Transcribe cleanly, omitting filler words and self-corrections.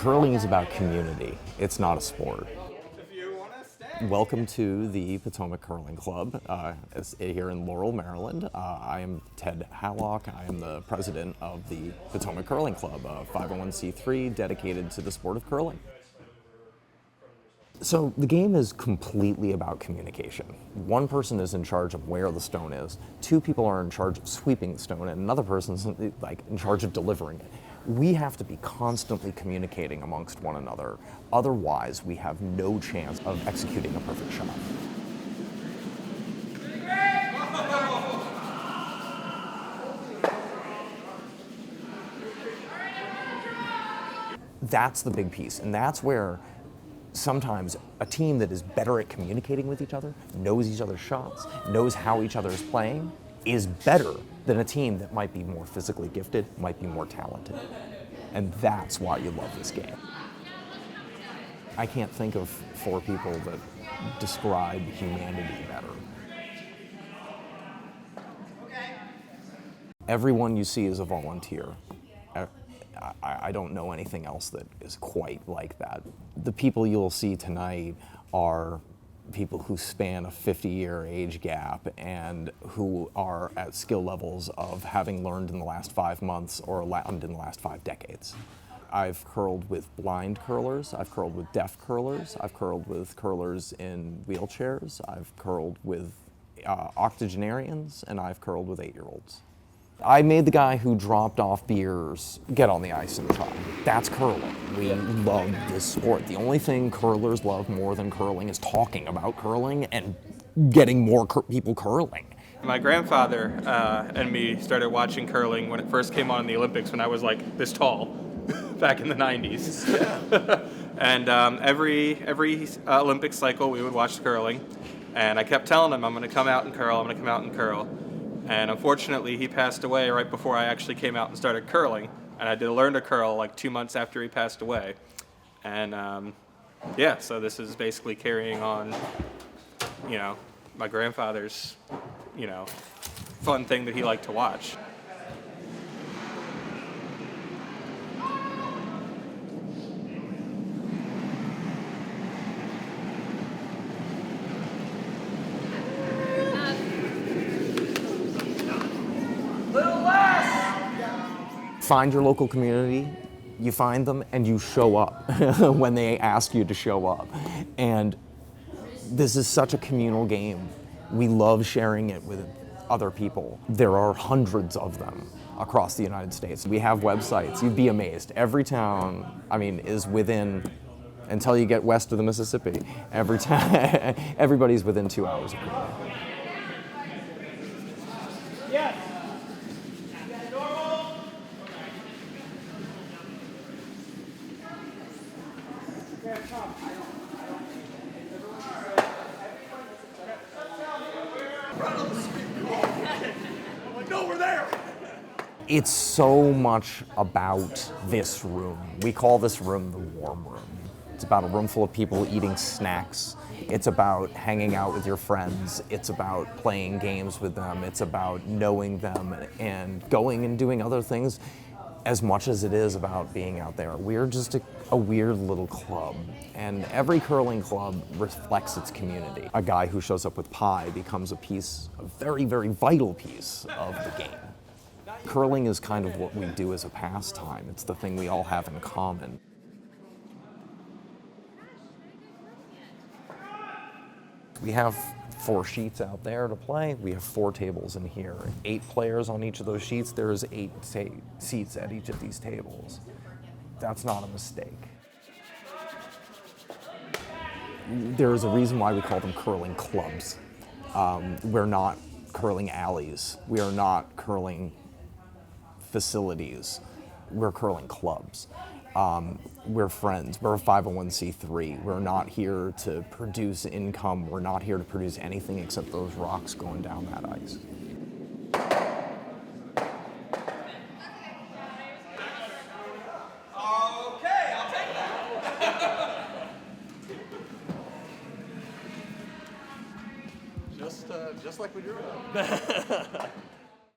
Curling is about community. It's not a sport. Welcome to the Potomac Curling Club here in Laurel, Maryland. I am Ted Hallock. I am the president of the Potomac Curling Club, a 501c3 dedicated to the sport of curling. So the game is completely about communication. One person is in charge of where the stone is, two people are in charge of sweeping the stone, and another person's in charge of delivering it. We have to be constantly communicating amongst one another. Otherwise, we have no chance of executing a perfect shot. That's the big piece, and that's where sometimes a team that is better at communicating with each other, knows each other's shots, knows how each other is playing, is better than a team that might be more physically gifted, might be more talented. And that's why you love this game. I can't think of four people that describe humanity better. Everyone you see is a volunteer. I don't know anything else that is quite like that. The people you'll see tonight are people who span a 50-year age gap and who are at skill levels of having learned in the last 5 months or learned in the last 5 decades. I've curled with blind curlers, I've curled with deaf curlers, I've curled with curlers in wheelchairs, I've curled with octogenarians, and I've curled with 8-year-olds. I made the guy who dropped off beers get on the ice and try. That's curling. We love this sport. The only thing curlers love more than curling is talking about curling and getting more people curling. My grandfather and me started watching curling when it first came on in the Olympics when I was like this tall, back in the 90s. Yeah. And every Olympic cycle we would watch curling, and I kept telling him, I'm going to come out and curl, I'm going to come out and curl. And unfortunately, he passed away right before I actually came out and started curling. And I did learn to curl like 2 months after he passed away. And yeah, so this is basically carrying on, my grandfather's, fun thing that he liked to watch. Find your local community, you find them, and you show up when they ask you to show up. And this is such a communal game. We love sharing it with other people. There are hundreds of them across the United States. We have websites. You'd be amazed. Every town, is within, until you get west of the Mississippi, everybody's within 2 hours of curling. Yes. No, we're there. It's so much about this room. We call this room the warm room. It's about a room full of people eating snacks. It's about hanging out with your friends. It's about playing games with them. It's about knowing them and going and doing other things as much as it is about being out there. We're just a weird little club, and every curling club reflects its community. A guy who shows up with pie becomes a very, very vital piece of the game. Curling is kind of what we do as a pastime. It's the thing we all have in common. We have 4 sheets out there to play. We have 4 tables in here. 8 players on each of those sheets. There's 8 seats at each of these tables. That's not a mistake. There's a reason why we call them curling clubs. We're not curling alleys. We are not curling facilities. We're curling clubs. We're friends. We're a 501c3. We're not here to produce income. We're not here to produce anything except those rocks going down that ice. Okay, I'll take that. Just like we drew it.